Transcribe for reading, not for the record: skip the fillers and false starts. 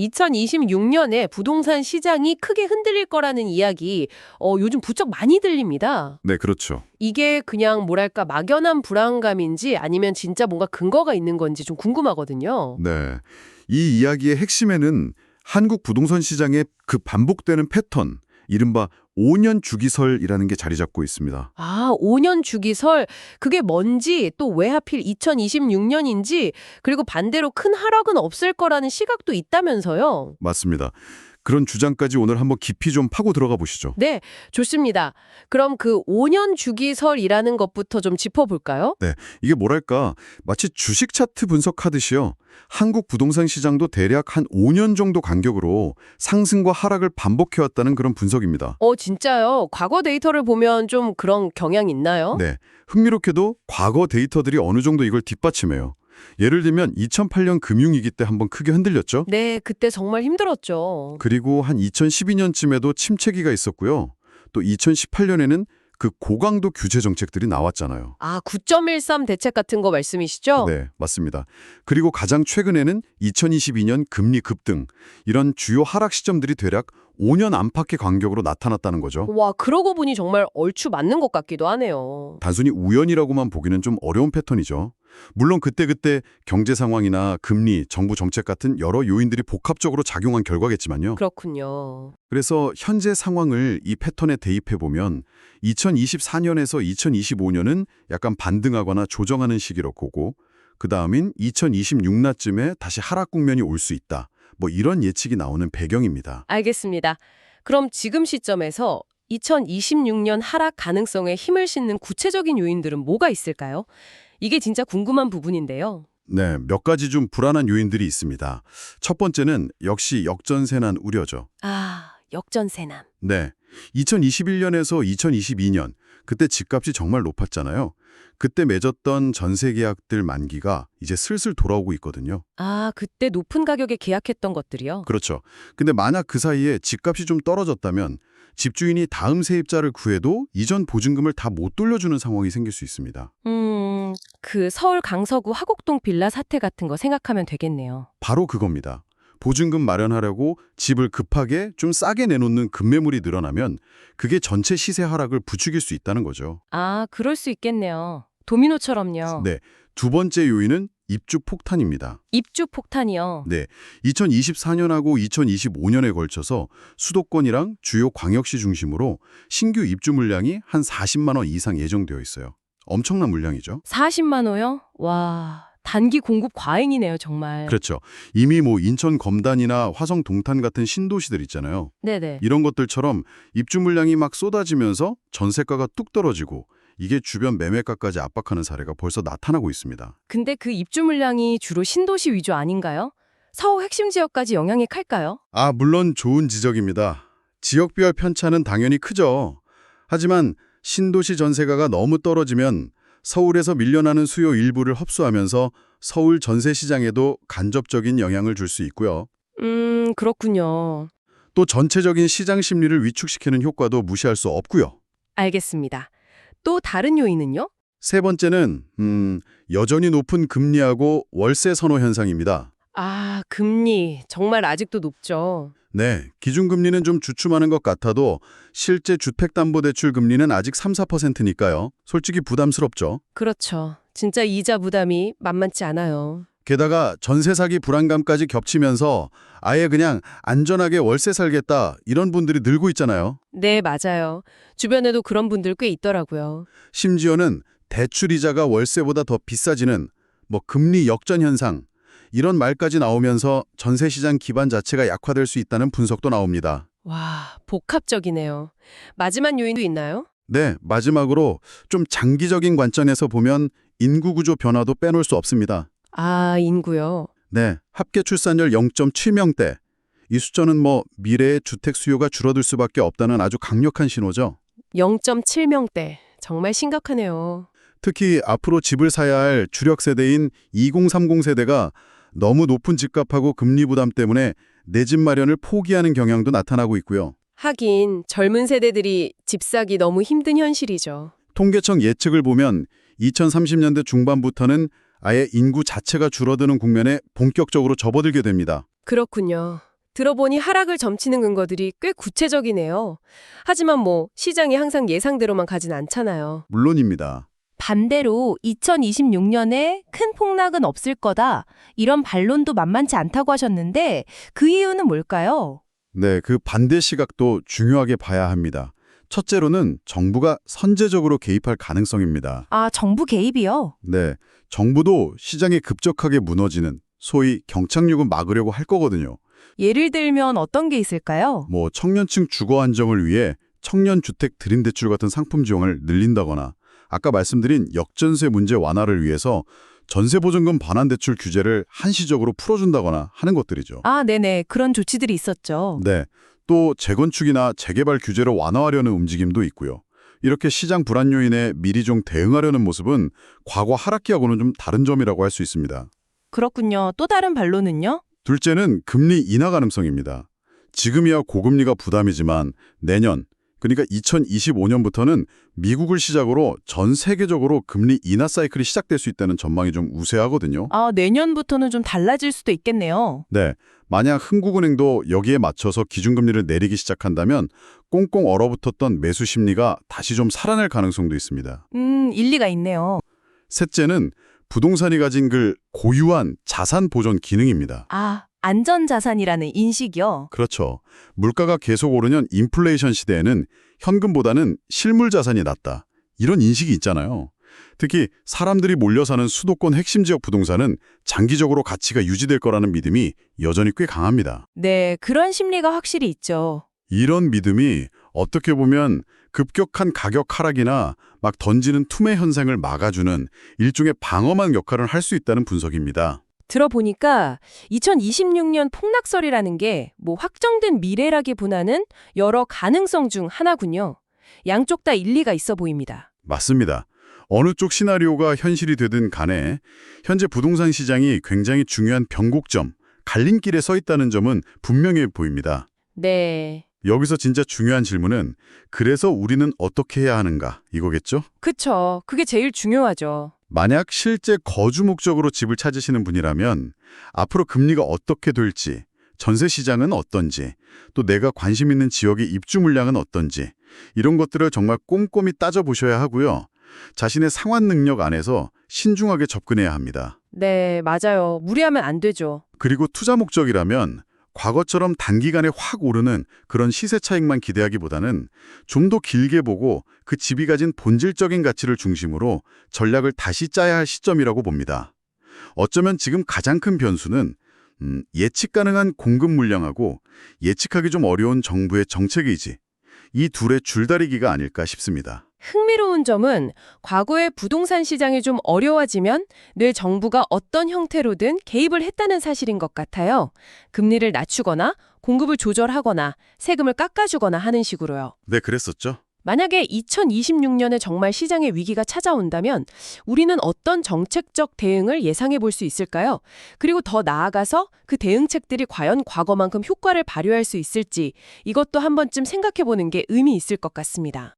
2026년에 부동산 시장이 크게 흔들릴 거라는 이야기, 요즘 부쩍 많이 들립니다. 네, 그렇죠. 이게 그냥 뭐랄까 막연한 불안감인지 아니면 진짜 뭔가 근거가 있는 건지 좀 궁금하거든요. 네. 이 이야기의 핵심에는 한국 부동산 시장의 그 반복되는 패턴, 이른바 5년 주기설이라는 게 자리 잡고 있습니다. 아, 5년 주기설, 그게 뭔지 또 왜 하필 2026년인지 그리고 반대로 큰 하락은 없을 거라는 시각도 있다면서요. 맞습니다. 그런 주장까지 오늘 한번 깊이 좀 파고 들어가 보시죠. 네, 좋습니다. 그럼 그 5년 주기설이라는 것부터 좀 짚어볼까요? 네, 이게 뭐랄까 마치 주식 차트 분석하듯이요. 한국 부동산 시장도 대략 한 5년 정도 간격으로 상승과 하락을 반복해왔다는 그런 분석입니다. 진짜요? 과거 데이터를 보면 좀 그런 경향이 있나요? 네, 흥미롭게도 과거 데이터들이 어느 정도 이걸 뒷받침해요. 예를 들면 2008년 금융위기 때 한번 크게 흔들렸죠. 네, 그때 정말 힘들었죠. 그리고 한 2012년쯤에도 침체기가 있었고요. 또 2018년에는 그 고강도 규제 정책들이 나왔잖아요. 아, 9.13 대책 같은 거 말씀이시죠? 네, 맞습니다. 그리고 가장 최근에는 2022년 금리 급등, 이런 주요 하락 시점들이 대략 5년 안팎의 간격으로 나타났다는 거죠. 와, 그러고 보니 정말 얼추 맞는 것 같기도 하네요. 단순히 우연이라고만 보기는 좀 어려운 패턴이죠. 물론 그때그때 경제 상황이나 금리, 정부 정책 같은 여러 요인들이 복합적으로 작용한 결과겠지만요. 그렇군요. 그래서 현재 상황을 이 패턴에 대입해보면 2024년에서 2025년은 약간 반등하거나 조정하는 시기로 보고 그 다음인 2026년쯤에 다시 하락 국면이 올 수 있다. 뭐 이런 예측이 나오는 배경입니다. 알겠습니다. 그럼 지금 시점에서 2026년 하락 가능성에 힘을 싣는 구체적인 요인들은 뭐가 있을까요? 이게 진짜 궁금한 부분인데요. 네, 몇 가지 좀 불안한 요인들이 있습니다. 첫 번째는 역시 역전세난 우려죠. 아, 역전세남. 네, 2021년에서 2022년 그때 집값이 정말 높았잖아요. 그때 맺었던 전세 계약들 만기가 이제 슬슬 돌아오고 있거든요. 아, 그때 높은 가격에 계약했던 것들이요? 그렇죠. 근데 만약 그 사이에 집값이 좀 떨어졌다면 집주인이 다음 세입자를 구해도 이전 보증금을 다 못 돌려주는 상황이 생길 수 있습니다. 그 서울 강서구 화곡동 빌라 사태 같은 거 생각하면 되겠네요. 바로 그겁니다. 보증금 마련하려고 집을 급하게 좀 싸게 내놓는 급매물이 늘어나면 그게 전체 시세 하락을 부추길 수 있다는 거죠. 아, 그럴 수 있겠네요. 도미노처럼요. 네, 두 번째 요인은 입주 폭탄입니다. 입주 폭탄이요. 네, 2024년하고 2025년에 걸쳐서 수도권이랑 주요 광역시 중심으로 신규 입주 물량이 한 40만 원 이상 예정되어 있어요. 엄청난 물량이죠. 40만 호요? 와, 단기 공급 과잉이네요, 정말. 그렇죠. 이미 뭐 인천 검단이나 화성 동탄 같은 신도시들 있잖아요. 네네. 이런 것들처럼 입주 물량이 막 쏟아지면서 전세가가 뚝 떨어지고 이게 주변 매매가까지 압박하는 사례가 벌써 나타나고 있습니다. 근데 그 입주 물량이 주로 신도시 위주 아닌가요? 서울 핵심 지역까지 영향이 클까요? 아, 물론 좋은 지적입니다. 지역별 편차는 당연히 크죠. 하지만 신도시 전세가가 너무 떨어지면 서울에서 밀려나는 수요 일부를 흡수하면서 서울 전세 시장에도 간접적인 영향을 줄 수 있고요. 그렇군요. 또 전체적인 시장 심리를 위축시키는 효과도 무시할 수 없고요. 알겠습니다. 또 다른 요인은요? 세 번째는 여전히 높은 금리하고 월세 선호 현상입니다. 아, 금리. 정말 아직도 높죠. 네, 기준금리는 좀 주춤하는 것 같아도 실제 주택담보대출 금리는 아직 3, 4%니까요. 솔직히 부담스럽죠. 그렇죠. 진짜 이자 부담이 만만치 않아요. 게다가 전세 사기 불안감까지 겹치면서 아예 그냥 안전하게 월세 살겠다 이런 분들이 늘고 있잖아요. 네, 맞아요. 주변에도 그런 분들 꽤 있더라고요. 심지어는 대출이자가 월세보다 더 비싸지는 뭐 금리 역전 현상 이런 말까지 나오면서 전세 시장 기반 자체가 약화될 수 있다는 분석도 나옵니다. 와, 복합적이네요. 마지막 요인도 있나요? 네, 마지막으로 좀 장기적인 관점에서 보면 인구 구조 변화도 빼놓을 수 없습니다. 아, 인구요. 네, 합계 출산율 0.7명대. 이 숫자는 뭐 미래의 주택 수요가 줄어들 수밖에 없다는 아주 강력한 신호죠. 0.7명대. 정말 심각하네요. 특히 앞으로 집을 사야 할 주력 세대인 2030 세대가 너무 높은 집값하고 금리 부담 때문에 내 집 마련을 포기하는 경향도 나타나고 있고요. 하긴 젊은 세대들이 집 사기 너무 힘든 현실이죠. 통계청 예측을 보면 2030년대 중반부터는 아예 인구 자체가 줄어드는 국면에 본격적으로 접어들게 됩니다. 그렇군요. 들어보니 하락을 점치는 근거들이 꽤 구체적이네요. 하지만 시장이 항상 예상대로만 가진 않잖아요. 물론입니다. 반대로 2026년에 큰 폭락은 없을 거다. 이런 반론도 만만치 않다고 하셨는데 그 이유는 뭘까요? 네, 그 반대 시각도 중요하게 봐야 합니다. 첫째로는 정부가 선제적으로 개입할 가능성입니다. 아, 정부 개입이요? 네, 정부도 시장이 급격하게 무너지는 소위 경착륙을 막으려고 할 거거든요. 예를 들면 어떤 게 있을까요? 청년층 주거 안정을 위해 청년주택 드림대출 같은 상품 지원을 늘린다거나 아까 말씀드린 역전세 문제 완화를 위해서 전세보증금 반환대출 규제를 한시적으로 풀어준다거나 하는 것들이죠. 아, 네네. 그런 조치들이 있었죠. 네, 또 재건축이나 재개발 규제를 완화하려는 움직임도 있고요. 이렇게 시장 불안 요인에 미리 좀 대응하려는 모습은 과거 하락기하고는 좀 다른 점이라고 할 수 있습니다. 그렇군요. 또 다른 반론은요? 둘째는 금리 인하 가능성입니다. 지금이야 고금리가 부담이지만 내년, 그러니까 2025년부터는 미국을 시작으로 전 세계적으로 금리 인하 사이클이 시작될 수 있다는 전망이 좀 우세하거든요. 아, 내년부터는 좀 달라질 수도 있겠네요. 네, 만약 한국은행도 여기에 맞춰서 기준금리를 내리기 시작한다면 꽁꽁 얼어붙었던 매수 심리가 다시 좀 살아날 가능성도 있습니다. 일리가 있네요. 셋째는 부동산이 가진 그 고유한 자산 보존 기능입니다. 아, 안전자산이라는 인식이요? 그렇죠. 물가가 계속 오르는 인플레이션 시대에는 현금보다는 실물 자산이 낫다. 이런 인식이 있잖아요. 특히 사람들이 몰려 사는 수도권 핵심 지역 부동산은 장기적으로 가치가 유지될 거라는 믿음이 여전히 꽤 강합니다. 네, 그런 심리가 확실히 있죠. 이런 믿음이 어떻게 보면 급격한 가격 하락이나 막 던지는 투매 현상을 막아주는 일종의 방어막 역할을 할 수 있다는 분석입니다. 들어보니까 2026년 폭락설이라는 게 확정된 미래라기보다는 여러 가능성 중 하나군요. 양쪽 다 일리가 있어 보입니다. 맞습니다. 어느 쪽 시나리오가 현실이 되든 간에 현재 부동산 시장이 굉장히 중요한 변곡점, 갈림길에 서 있다는 점은 분명해 보입니다. 네. 여기서 진짜 중요한 질문은 그래서 우리는 어떻게 해야 하는가 이거겠죠? 그쵸. 그게 제일 중요하죠. 만약 실제 거주 목적으로 집을 찾으시는 분이라면 앞으로 금리가 어떻게 될지, 전세 시장은 어떤지, 또 내가 관심 있는 지역의 입주 물량은 어떤지 이런 것들을 정말 꼼꼼히 따져보셔야 하고요. 자신의 상환 능력 안에서 신중하게 접근해야 합니다. 네, 맞아요. 무리하면 안 되죠. 그리고 투자 목적이라면 과거처럼 단기간에 확 오르는 그런 시세 차익만 기대하기보다는 좀 더 길게 보고 그 집이 가진 본질적인 가치를 중심으로 전략을 다시 짜야 할 시점이라고 봅니다. 어쩌면 지금 가장 큰 변수는 예측 가능한 공급 물량하고 예측하기 좀 어려운 정부의 정책 의지, 이 둘의 줄다리기가 아닐까 싶습니다. 흥미로운 점은 과거에 부동산 시장이 좀 어려워지면 늘 정부가 어떤 형태로든 개입을 했다는 사실인 것 같아요. 금리를 낮추거나 공급을 조절하거나 세금을 깎아주거나 하는 식으로요. 네, 그랬었죠. 만약에 2026년에 정말 시장의 위기가 찾아온다면 우리는 어떤 정책적 대응을 예상해 볼 수 있을까요? 그리고 더 나아가서 그 대응책들이 과연 과거만큼 효과를 발휘할 수 있을지 이것도 한 번쯤 생각해 보는 게 의미 있을 것 같습니다.